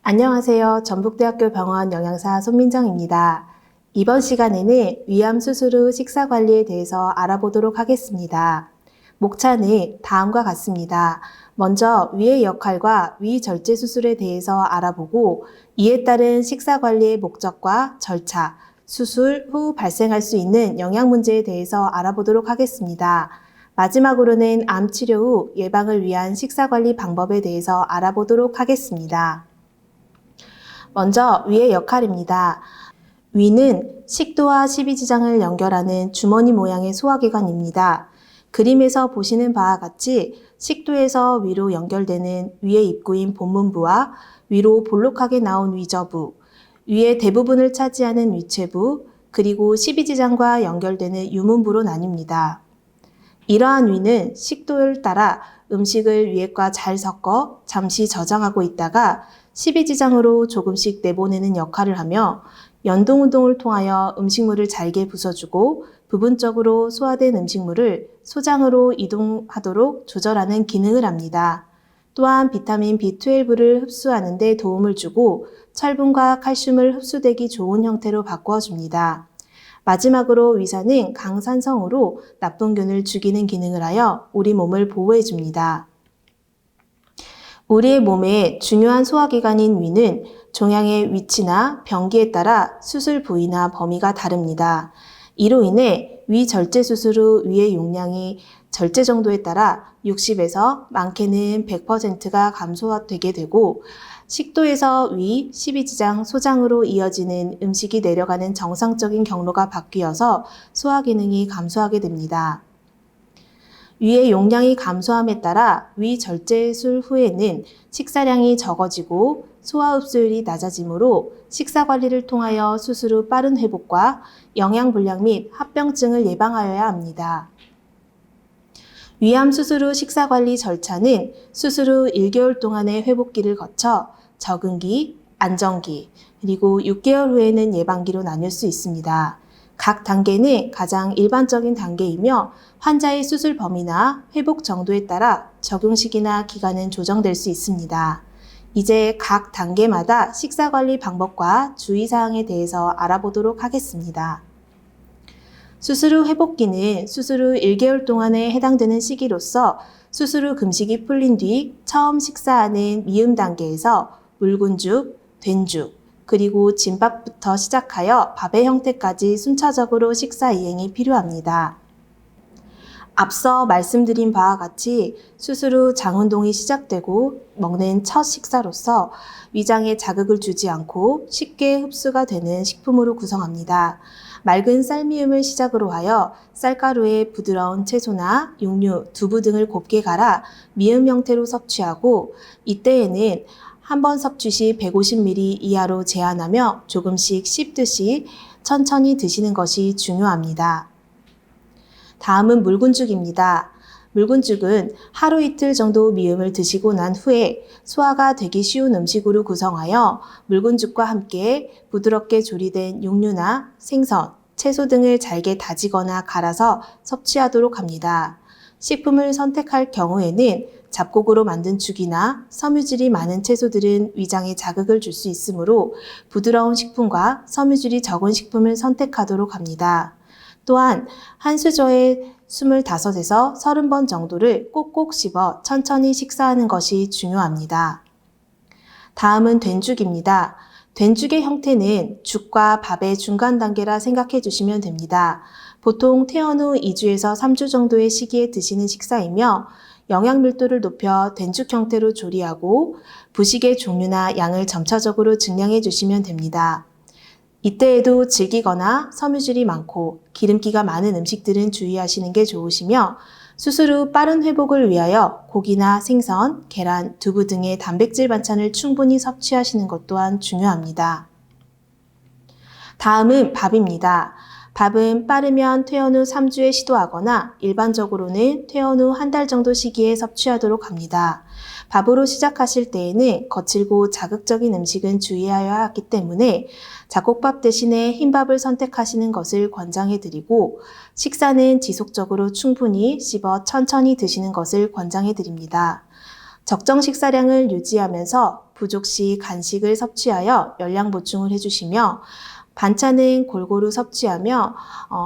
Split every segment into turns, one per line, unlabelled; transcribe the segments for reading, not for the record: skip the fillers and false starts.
안녕하세요. 전북대학교 병원 영양사 손민정입니다. 이번 시간에는 위암 수술 후 식사 관리에 대해서 알아보도록 하겠습니다. 목차는 다음과 같습니다. 먼저 위의 역할과 위 절제 수술에 대해서 알아보고 이에 따른 식사 관리의 목적과 절차, 수술 후 발생할 수 있는 영양 문제에 대해서 알아보도록 하겠습니다. 마지막으로는 암 치료 후 예방을 위한 식사 관리 방법에 대해서 알아보도록 하겠습니다. 먼저 위의 역할입니다. 위는 식도와 십이지장을 연결하는 주머니 모양의 소화기관입니다. 그림에서 보시는 바와 같이 식도에서 위로 연결되는 위의 입구인 본문부와 위로 볼록하게 나온 위저부, 위의 대부분을 차지하는 위체부, 그리고 십이지장과 연결되는 유문부로 나뉩니다. 이러한 위는 식도를 따라 음식을 위액과 잘 섞어 잠시 저장하고 있다가 십이지장으로 조금씩 내보내는 역할을 하며 연동운동을 통하여 음식물을 잘게 부숴주고 부분적으로 소화된 음식물을 소장으로 이동하도록 조절하는 기능을 합니다. 또한 비타민 B12를 흡수하는 데 도움을 주고 철분과 칼슘을 흡수되기 좋은 형태로 바꾸어줍니다. 마지막으로 위산은 강산성으로 나쁜균을 죽이는 기능을 하여 우리 몸을 보호해줍니다. 우리의 몸의 중요한 소화기관인 위는 종양의 위치나 병기에 따라 수술 부위나 범위가 다릅니다. 이로 인해 위 절제 수술 후 위의 용량이 절제 정도에 따라 60에서 많게는 100%가 감소되게 되고 식도에서 위, 십이지장, 소장으로 이어지는 음식이 내려가는 정상적인 경로가 바뀌어서 소화 기능이 감소하게 됩니다. 위의 용량이 감소함에 따라 위 절제술 후에는 식사량이 적어지고 소화 흡수율이 낮아지므로 식사 관리를 통하여 수술 후 빠른 회복과 영양불량 및 합병증을 예방하여야 합니다. 위암 수술 후 식사 관리 절차는 수술 후 1개월 동안의 회복기를 거쳐 적응기, 안정기, 그리고 6개월 후에는 예방기로 나눌 수 있습니다. 각 단계는 가장 일반적인 단계이며 환자의 수술 범위나 회복 정도에 따라 적용 시기나 기간은 조정될 수 있습니다. 이제 각 단계마다 식사 관리 방법과 주의사항에 대해서 알아보도록 하겠습니다. 수술 후 회복기는 수술 후 1개월 동안에 해당되는 시기로서 수술 후 금식이 풀린 뒤 처음 식사하는 미음 단계에서 묽은 죽, 된죽, 그리고 진밥부터 시작하여 밥의 형태까지 순차적으로 식사 이행이 필요합니다. 앞서 말씀드린 바와 같이 수술 후 장운동이 시작되고 먹는 첫 식사로서 위장에 자극을 주지 않고 쉽게 흡수가 되는 식품으로 구성합니다. 맑은 쌀미음을 시작으로 하여 쌀가루에 부드러운 채소나 육류, 두부 등을 곱게 갈아 미음 형태로 섭취하고 이때에는 한 번 섭취 시 150ml 이하로 제한하며 조금씩 씹듯이 천천히 드시는 것이 중요합니다. 다음은 묽은 죽입니다. 묽은 죽은 하루 이틀 정도 미음을 드시고 난 후에 소화가 되기 쉬운 음식으로 구성하여 묽은 죽과 함께 부드럽게 조리된 육류나 생선, 채소 등을 잘게 다지거나 갈아서 섭취하도록 합니다. 식품을 선택할 경우에는 잡곡으로 만든 죽이나 섬유질이 많은 채소들은 위장에 자극을 줄 수 있으므로 부드러운 식품과 섬유질이 적은 식품을 선택하도록 합니다. 또한 한 수저에 25에서 30번 정도를 꼭꼭 씹어 천천히 식사하는 것이 중요합니다. 다음은 된죽입니다. 된죽의 형태는 죽과 밥의 중간 단계라 생각해 주시면 됩니다. 보통 퇴원 후 2주에서 3주 정도의 시기에 드시는 식사이며 영양 밀도를 높여 된죽 형태로 조리하고 부식의 종류나 양을 점차적으로 증량해 주시면 됩니다. 이때에도 질기거나 섬유질이 많고 기름기가 많은 음식들은 주의하시는 게 좋으시며 수술 후 빠른 회복을 위하여 고기나 생선, 계란, 두부 등의 단백질 반찬을 충분히 섭취하시는 것 또한 중요합니다. 다음은 밥입니다. 밥은 빠르면 퇴원 후 3주에 시도하거나 일반적으로는 퇴원 후 한 달 정도 시기에 섭취하도록 합니다. 밥으로 시작하실 때에는 거칠고 자극적인 음식은 주의하여야 하기 때문에 잡곡밥 대신에 흰밥을 선택하시는 것을 권장해 드리고 식사는 지속적으로 충분히 씹어 천천히 드시는 것을 권장해 드립니다. 적정 식사량을 유지하면서 부족 시 간식을 섭취하여 영양 보충을 해주시며 반찬은 골고루 섭취하며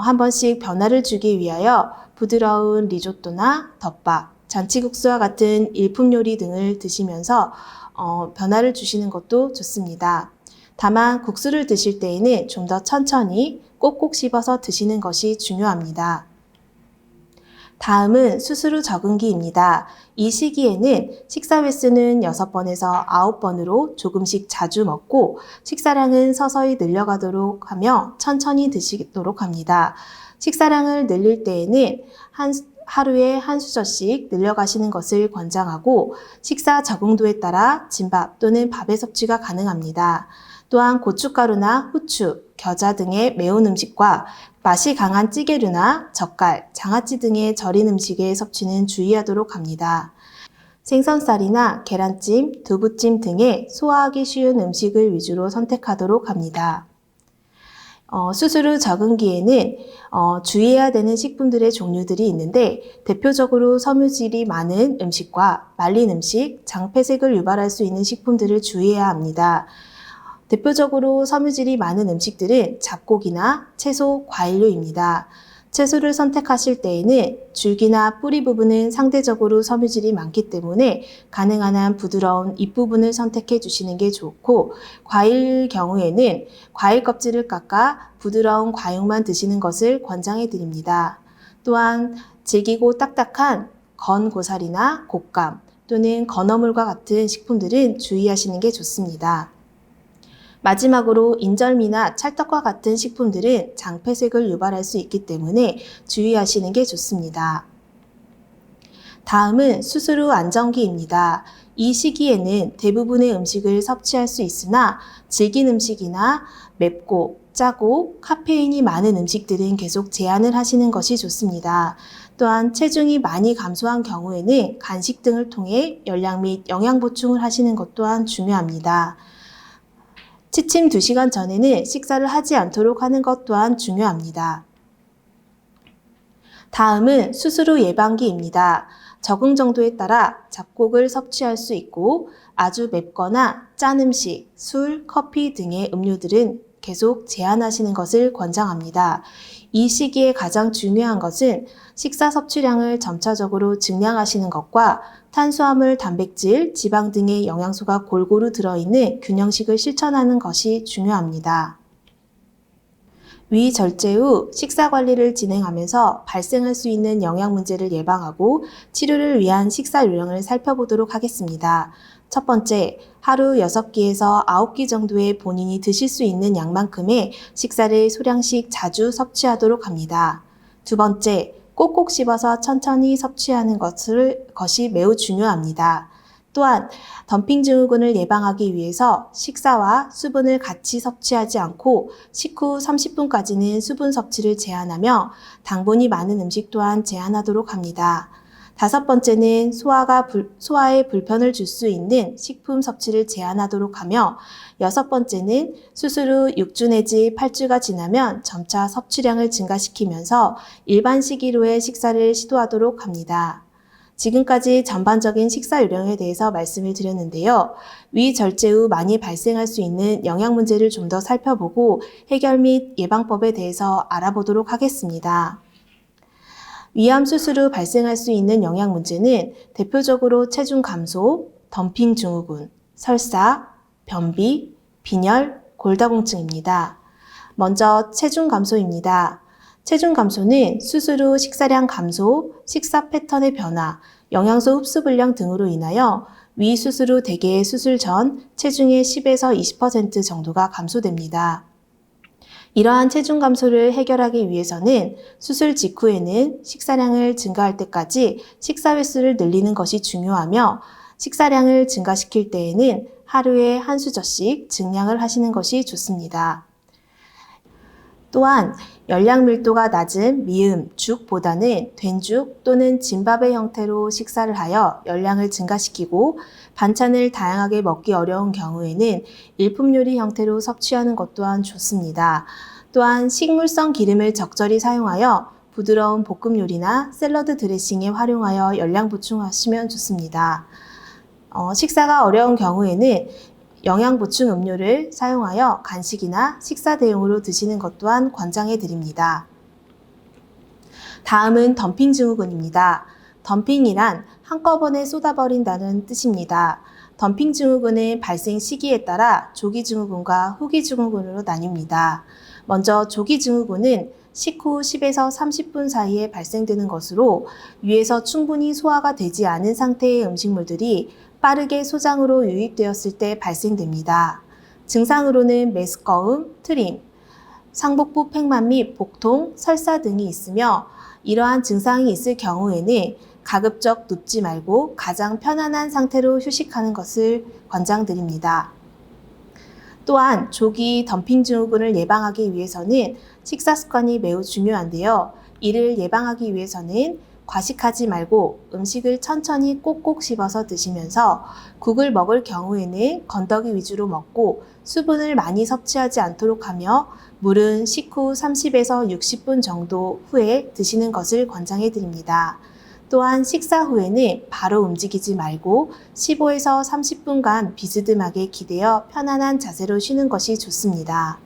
한 번씩 변화를 주기 위하여 부드러운 리조또나 덮밥, 잔치국수와 같은 일품 요리 등을 드시면서 변화를 주시는 것도 좋습니다. 다만 국수를 드실 때에는 좀 더 천천히 꼭꼭 씹어서 드시는 것이 중요합니다. 다음은 수술 후 적응기입니다. 이 시기에는 식사 횟수는 6번에서 9번으로 조금씩 자주 먹고 식사량은 서서히 늘려가도록 하며 천천히 드시도록 합니다. 식사량을 늘릴 때에는 하루에 한 수저씩 늘려가시는 것을 권장하고 식사 적응도에 따라 진밥 또는 밥의 섭취가 가능합니다. 또한 고춧가루나 후추, 겨자 등의 매운 음식과 맛이 강한 찌개류나 젓갈, 장아찌 등의 절인 음식의 섭취는 주의하도록 합니다. 생선살이나 계란찜, 두부찜 등의 소화하기 쉬운 음식을 위주로 선택하도록 합니다. 수술 후 적응기에는 주의해야 되는 식품들의 종류들이 있는데 대표적으로 섬유질이 많은 음식과 말린 음식, 장폐색을 유발할 수 있는 식품들을 주의해야 합니다. 대표적으로 섬유질이 많은 음식들은 잡곡이나 채소, 과일류입니다. 채소를 선택하실 때에는 줄기나 뿌리 부분은 상대적으로 섬유질이 많기 때문에 가능한 한 부드러운 잎부분을 선택해 주시는 게 좋고 과일 경우에는 과일 껍질을 깎아 부드러운 과육만 드시는 것을 권장해 드립니다. 또한 질기고 딱딱한 건고사리나 곶감 또는 건어물과 같은 식품들은 주의하시는 게 좋습니다. 마지막으로 인절미나 찰떡과 같은 식품들은 장폐색을 유발할 수 있기 때문에 주의하시는 게 좋습니다. 다음은 수술 후 안정기입니다. 이 시기에는 대부분의 음식을 섭취할 수 있으나 질긴 음식이나 맵고 짜고 카페인이 많은 음식들은 계속 제한을 하시는 것이 좋습니다. 또한 체중이 많이 감소한 경우에는 간식 등을 통해 열량 및 영양 보충을 하시는 것 또한 중요합니다. 취침 2시간 전에는 식사를 하지 않도록 하는 것 또한 중요합니다. 다음은 수술 후 예방기입니다. 적응 정도에 따라 잡곡을 섭취할 수 있고 아주 맵거나 짠 음식, 술, 커피 등의 음료들은 계속 제한하시는 것을 권장합니다. 이 시기에 가장 중요한 것은 식사 섭취량을 점차적으로 증량하시는 것과 탄수화물, 단백질, 지방 등의 영양소가 골고루 들어있는 균형식을 실천하는 것이 중요합니다. 위 절제 후 식사 관리를 진행하면서 발생할 수 있는 영양 문제를 예방하고 치료를 위한 식사 요령을 살펴보도록 하겠습니다. 첫 번째, 하루 6끼에서 9끼 정도의 본인이 드실 수 있는 양만큼의 식사를 소량씩 자주 섭취하도록 합니다. 두 번째, 꼭꼭 씹어서 천천히 섭취하는 것이 매우 중요합니다. 또한 덤핑 증후군을 예방하기 위해서 식사와 수분을 같이 섭취하지 않고 식후 30분까지는 수분 섭취를 제한하며 당분이 많은 음식 또한 제한하도록 합니다. 다섯 번째는 소화에 불편을 줄 수 있는 식품 섭취를 제한하도록 하며 여섯 번째는 수술 후 6주 내지 8주가 지나면 점차 섭취량을 증가시키면서 일반 식이로의 식사를 시도하도록 합니다. 지금까지 전반적인 식사 요령에 대해서 말씀을 드렸는데요. 위 절제 후 많이 발생할 수 있는 영양 문제를 좀 더 살펴보고 해결 및 예방법에 대해서 알아보도록 하겠습니다. 위암 수술 후 발생할 수 있는 영양 문제는 대표적으로 체중 감소, 덤핑 증후군, 설사, 변비, 빈혈, 골다공증입니다. 먼저 체중 감소입니다. 체중 감소는 수술 후 식사량 감소, 식사 패턴의 변화, 영양소 흡수 불량 등으로 인하여 위 수술 후 대개 수술 전 체중의 10에서 20% 정도가 감소됩니다. 이러한 체중 감소를 해결하기 위해서는 수술 직후에는 식사량을 증가할 때까지 식사 횟수를 늘리는 것이 중요하며 식사량을 증가시킬 때에는 하루에 한 수저씩 증량을 하시는 것이 좋습니다. 또한 열량 밀도가 낮은 미음, 죽보다는 된죽 또는 진밥의 형태로 식사를 하여 열량을 증가시키고 반찬을 다양하게 먹기 어려운 경우에는 일품 요리 형태로 섭취하는 것 또한 좋습니다. 또한 식물성 기름을 적절히 사용하여 부드러운 볶음 요리나 샐러드 드레싱에 활용하여 열량 보충하시면 좋습니다. 식사가 어려운 경우에는 영양보충 음료를 사용하여 간식이나 식사 대용으로 드시는 것 또한 권장해 드립니다. 다음은 덤핑 증후군입니다. 덤핑이란 한꺼번에 쏟아버린다는 뜻입니다. 덤핑 증후군은 발생 시기에 따라 조기 증후군과 후기 증후군으로 나뉩니다. 먼저 조기 증후군은 식후 10에서 30분 사이에 발생되는 것으로 위에서 충분히 소화가 되지 않은 상태의 음식물들이 빠르게 소장으로 유입되었을 때 발생됩니다. 증상으로는 메스꺼움, 트림, 상복부 팽만 및 복통, 설사 등이 있으며 이러한 증상이 있을 경우에는 가급적 눕지 말고 가장 편안한 상태로 휴식하는 것을 권장드립니다. 또한 조기 덤핑 증후군을 예방하기 위해서는 식사 습관이 매우 중요한데요. 이를 예방하기 위해서는 과식하지 말고 음식을 천천히 꼭꼭 씹어서 드시면서 국을 먹을 경우에는 건더기 위주로 먹고 수분을 많이 섭취하지 않도록 하며 물은 식후 30에서 60분 정도 후에 드시는 것을 권장해 드립니다. 또한 식사 후에는 바로 움직이지 말고 15에서 30분간 비스듬하게 기대어 편안한 자세로 쉬는 것이 좋습니다.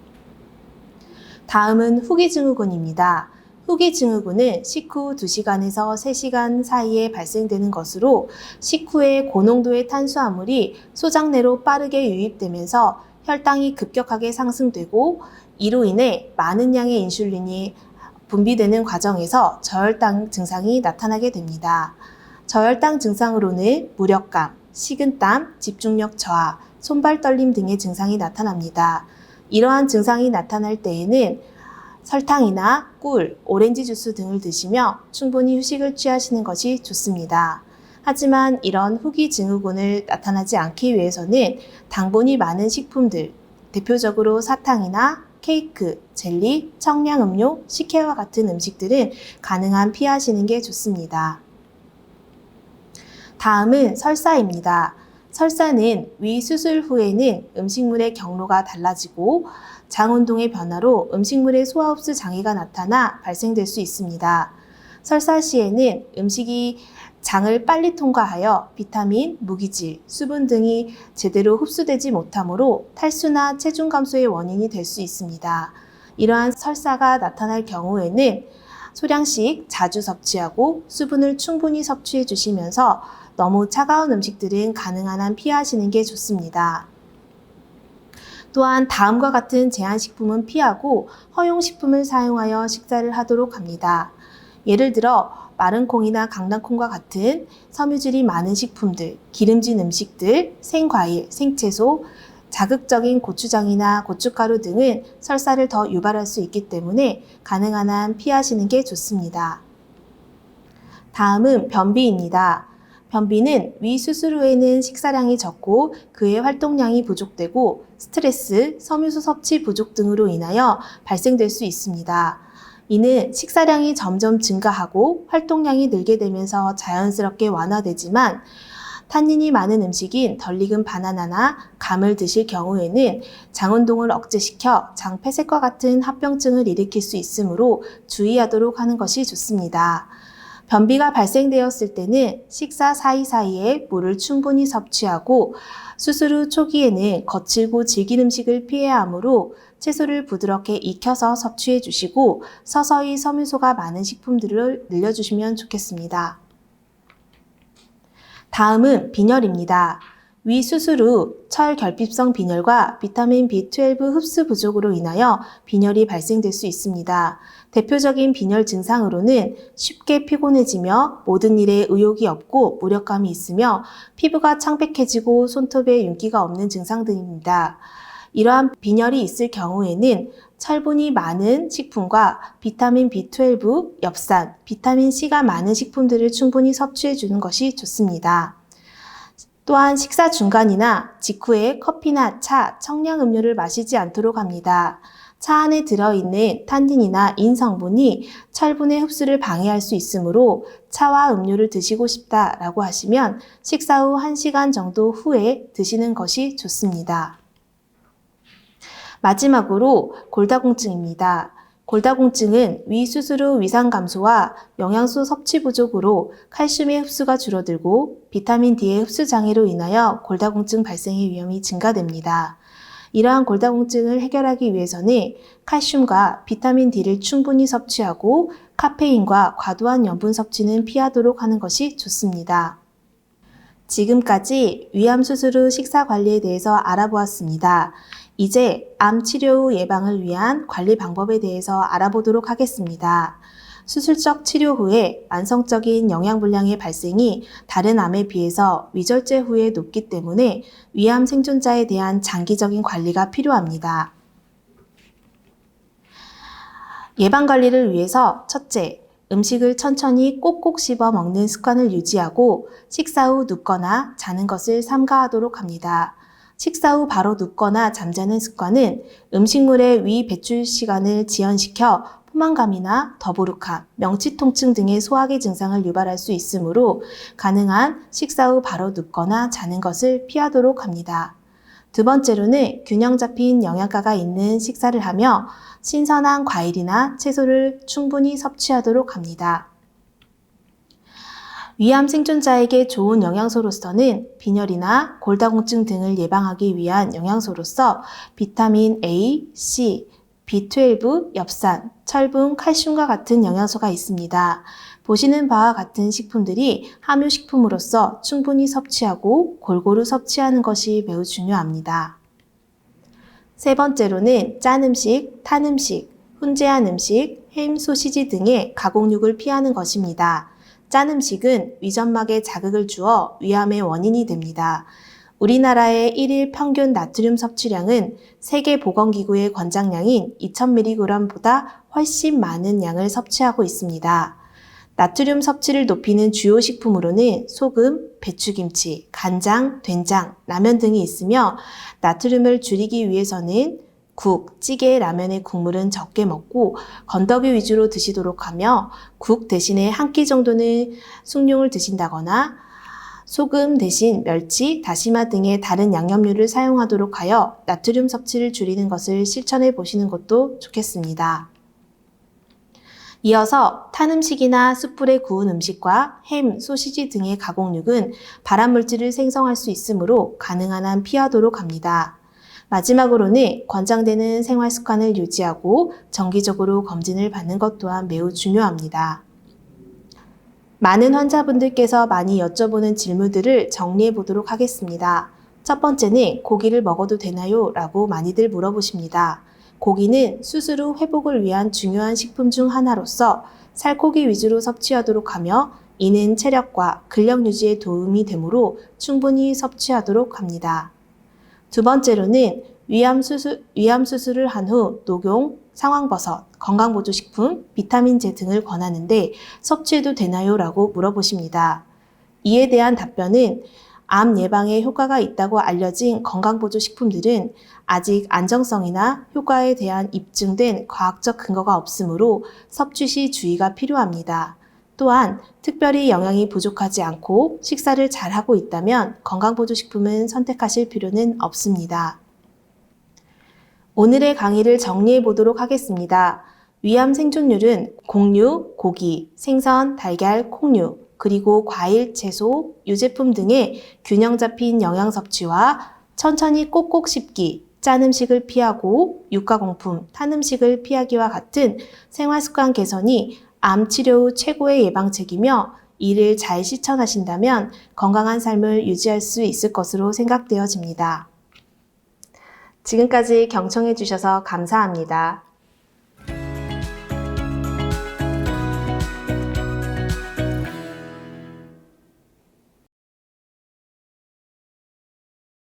다음은 후기 증후군입니다. 후기 증후군은 식후 2시간에서 3시간 사이에 발생되는 것으로 식후에 고농도의 탄수화물이 소장 내로 빠르게 유입되면서 혈당이 급격하게 상승되고 이로 인해 많은 양의 인슐린이 분비되는 과정에서 저혈당 증상이 나타나게 됩니다. 저혈당 증상으로는 무력감, 식은땀, 집중력 저하, 손발 떨림 등의 증상이 나타납니다. 이러한 증상이 나타날 때에는 설탕이나 꿀, 오렌지 주스 등을 드시며 충분히 휴식을 취하시는 것이 좋습니다. 하지만 이런 후기 증후군을 나타나지 않기 위해서는 당분이 많은 식품들, 대표적으로 사탕이나 케이크, 젤리, 청량음료, 식혜와 같은 음식들은 가능한 피하시는 게 좋습니다. 다음은 설사입니다. 설사는 위 수술 후에는 음식물의 경로가 달라지고 장운동의 변화로 음식물의 소화 흡수 장애가 나타나 발생될 수 있습니다. 설사 시에는 음식이 장을 빨리 통과하여 비타민, 무기질, 수분 등이 제대로 흡수되지 못하므로 탈수나 체중 감소의 원인이 될 수 있습니다. 이러한 설사가 나타날 경우에는 소량씩 자주 섭취하고 수분을 충분히 섭취해 주시면서 너무 차가운 음식들은 가능한 한 피하시는 게 좋습니다. 또한 다음과 같은 제한식품은 피하고 허용식품을 사용하여 식사를 하도록 합니다. 예를 들어 마른 콩이나 강낭콩과 같은 섬유질이 많은 식품들, 기름진 음식들, 생과일, 생채소, 자극적인 고추장이나 고춧가루 등은 설사를 더 유발할 수 있기 때문에 가능한 한 피하시는 게 좋습니다. 다음은 변비입니다. 변비는 위 수술 후에는 식사량이 적고 그의 활동량이 부족되고 스트레스, 섬유소 섭취 부족 등으로 인하여 발생될 수 있습니다. 이는 식사량이 점점 증가하고 활동량이 늘게 되면서 자연스럽게 완화되지만 탄닌이 많은 음식인 덜 익은 바나나나 감을 드실 경우에는 장운동을 억제시켜 장폐색과 같은 합병증을 일으킬 수 있으므로 주의하도록 하는 것이 좋습니다. 변비가 발생되었을 때는 식사 사이사이에 물을 충분히 섭취하고 수술 후 초기에는 거칠고 질긴 음식을 피해야 하므로 채소를 부드럽게 익혀서 섭취해 주시고 서서히 섬유소가 많은 식품들을 늘려주시면 좋겠습니다. 다음은 빈혈입니다. 위 수술 후 철결핍성 빈혈과 비타민 B12 흡수 부족으로 인하여 빈혈이 발생될 수 있습니다. 대표적인 빈혈 증상으로는 쉽게 피곤해지며 모든 일에 의욕이 없고 무력감이 있으며 피부가 창백해지고 손톱에 윤기가 없는 증상들입니다. 이러한 빈혈이 있을 경우에는 철분이 많은 식품과 비타민 B12, 엽산, 비타민 C가 많은 식품들을 충분히 섭취해 주는 것이 좋습니다. 또한 식사 중간이나 직후에 커피나 차, 청량음료를 마시지 않도록 합니다. 차 안에 들어있는 탄닌이나 인 성분이 철분의 흡수를 방해할 수 있으므로 차와 음료를 드시고 싶다라고 하시면 식사 후 1시간 정도 후에 드시는 것이 좋습니다. 마지막으로 골다공증입니다. 골다공증은 위 수술 후 위산 감소와 영양소 섭취 부족으로 칼슘의 흡수가 줄어들고 비타민 D의 흡수 장애로 인하여 골다공증 발생의 위험이 증가됩니다. 이러한 골다공증을 해결하기 위해서는 칼슘과 비타민 D를 충분히 섭취하고 카페인과 과도한 염분 섭취는 피하도록 하는 것이 좋습니다. 지금까지 위암 수술 후 식사 관리에 대해서 알아보았습니다. 이제 암 치료 후 예방을 위한 관리 방법에 대해서 알아보도록 하겠습니다. 수술적 치료 후에 만성적인 영양불량의 발생이 다른 암에 비해서 위절제 후에 높기 때문에 위암 생존자에 대한 장기적인 관리가 필요합니다. 예방관리를 위해서 첫째, 음식을 천천히 꼭꼭 씹어 먹는 습관을 유지하고 식사 후 눕거나 자는 것을 삼가하도록 합니다. 식사 후 바로 눕거나 잠자는 습관은 음식물의 위 배출 시간을 지연시켜 포만감이나 더부룩함, 명치통증 등의 소화기 증상을 유발할 수 있으므로 가능한 식사 후 바로 눕거나 자는 것을 피하도록 합니다. 두 번째로는 균형 잡힌 영양가가 있는 식사를 하며 신선한 과일이나 채소를 충분히 섭취하도록 합니다. 위암 생존자에게 좋은 영양소로서는 빈혈이나 골다공증 등을 예방하기 위한 영양소로서 비타민 A, C, B12, 엽산, 철분, 칼슘과 같은 영양소가 있습니다. 보시는 바와 같은 식품들이 함유식품으로서 충분히 섭취하고 골고루 섭취하는 것이 매우 중요합니다. 세 번째로는 짠 음식, 탄 음식, 훈제한 음식, 햄, 소시지 등의 가공육을 피하는 것입니다. 짠 음식은 위점막에 자극을 주어 위암의 원인이 됩니다. 우리나라의 1일 평균 나트륨 섭취량은 세계보건기구의 권장량인 2000mg보다 훨씬 많은 양을 섭취하고 있습니다. 나트륨 섭취를 높이는 주요 식품으로는 소금, 배추김치, 간장, 된장, 라면 등이 있으며 나트륨을 줄이기 위해서는 국, 찌개, 라면의 국물은 적게 먹고 건더기 위주로 드시도록 하며 국 대신에 한 끼 정도는 숭늉을 드신다거나 소금 대신 멸치, 다시마 등의 다른 양념류를 사용하도록 하여 나트륨 섭취를 줄이는 것을 실천해 보시는 것도 좋겠습니다. 이어서 탄 음식이나 숯불에 구운 음식과 햄, 소시지 등의 가공육은 발암물질을 생성할 수 있으므로 가능한 한 피하도록 합니다. 마지막으로는 권장되는 생활 습관을 유지하고 정기적으로 검진을 받는 것 또한 매우 중요합니다. 많은 환자분들께서 많이 여쭤보는 질문들을 정리해 보도록 하겠습니다. 첫 번째는 고기를 먹어도 되나요? 라고 많이들 물어보십니다. 고기는 수술 후 회복을 위한 중요한 식품 중 하나로서 살코기 위주로 섭취하도록 하며 이는 체력과 근력 유지에 도움이 되므로 충분히 섭취하도록 합니다. 두 번째로는 위암 수술을 한 후 녹용, 상황버섯, 건강보조식품, 비타민제 등을 권하는데 섭취해도 되나요? 라고 물어보십니다. 이에 대한 답변은 암 예방에 효과가 있다고 알려진 건강보조식품들은 아직 안정성이나 효과에 대한 입증된 과학적 근거가 없으므로 섭취 시 주의가 필요합니다. 또한 특별히 영양이 부족하지 않고 식사를 잘하고 있다면 건강보조식품은 선택하실 필요는 없습니다. 오늘의 강의를 정리해 보도록 하겠습니다. 위암 생존율은 곡류, 고기, 생선, 달걀, 콩류, 그리고 과일, 채소, 유제품 등의 균형 잡힌 영양 섭취와 천천히 꼭꼭 씹기, 짠 음식을 피하고 육가공품, 탄 음식을 피하기와 같은 생활습관 개선이 암 치료 후 최고의 예방책이며 이를 잘 실천하신다면 건강한 삶을 유지할 수 있을 것으로 생각되어집니다. 지금까지 경청해 주셔서 감사합니다.